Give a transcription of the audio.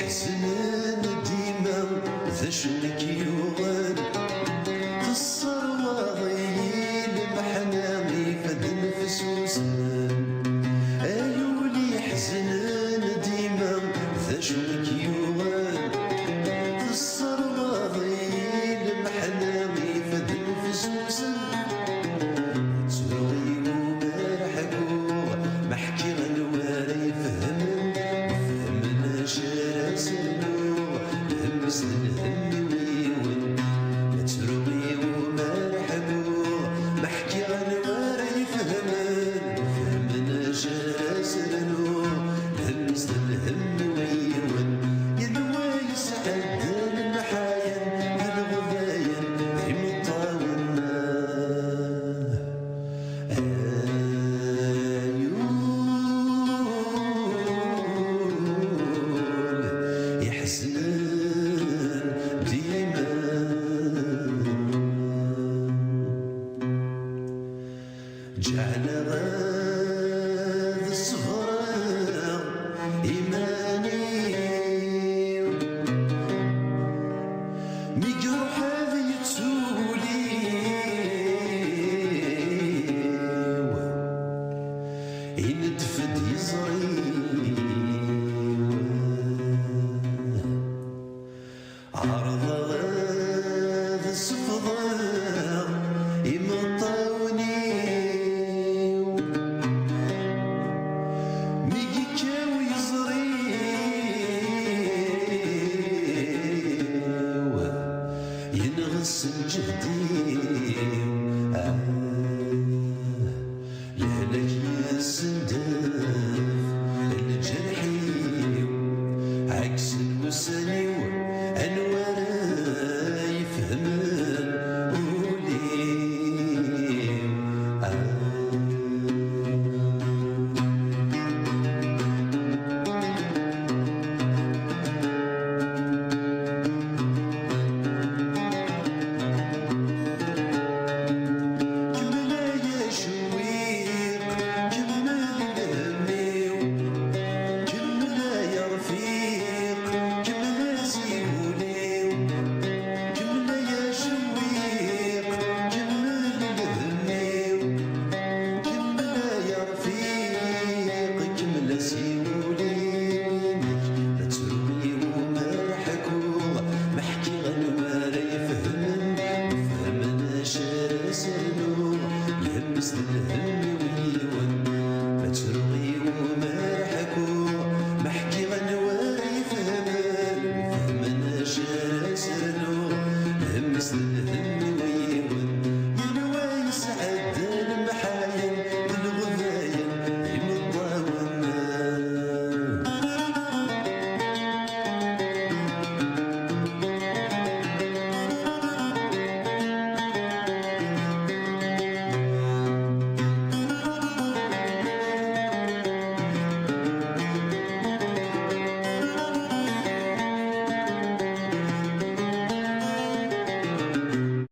يحزنن ديما ذا شنك يوغل تصر ضيل محنامي فد نفسوسن ايولي يحزنن ديما ذا شنك يوغل تصر ضيل محنامي فد نفسوسن تروي ومرحبو محكي غنوارا يفهمن فهمنا شراسنو همس الهم ويون تروي ومرحبو محكي غنوارا يفهمن فهمنا شراسنو همس الهم ويون يدوى يسعد المحاين الغباين في مطاونا يحزنن ديما جعل غاد الصفرا إيماني ميقروح هذا يتسولي يندفد يزري عرض غاد الصفضة يمطاوني ميقي كاوي يزري ينغس الجهد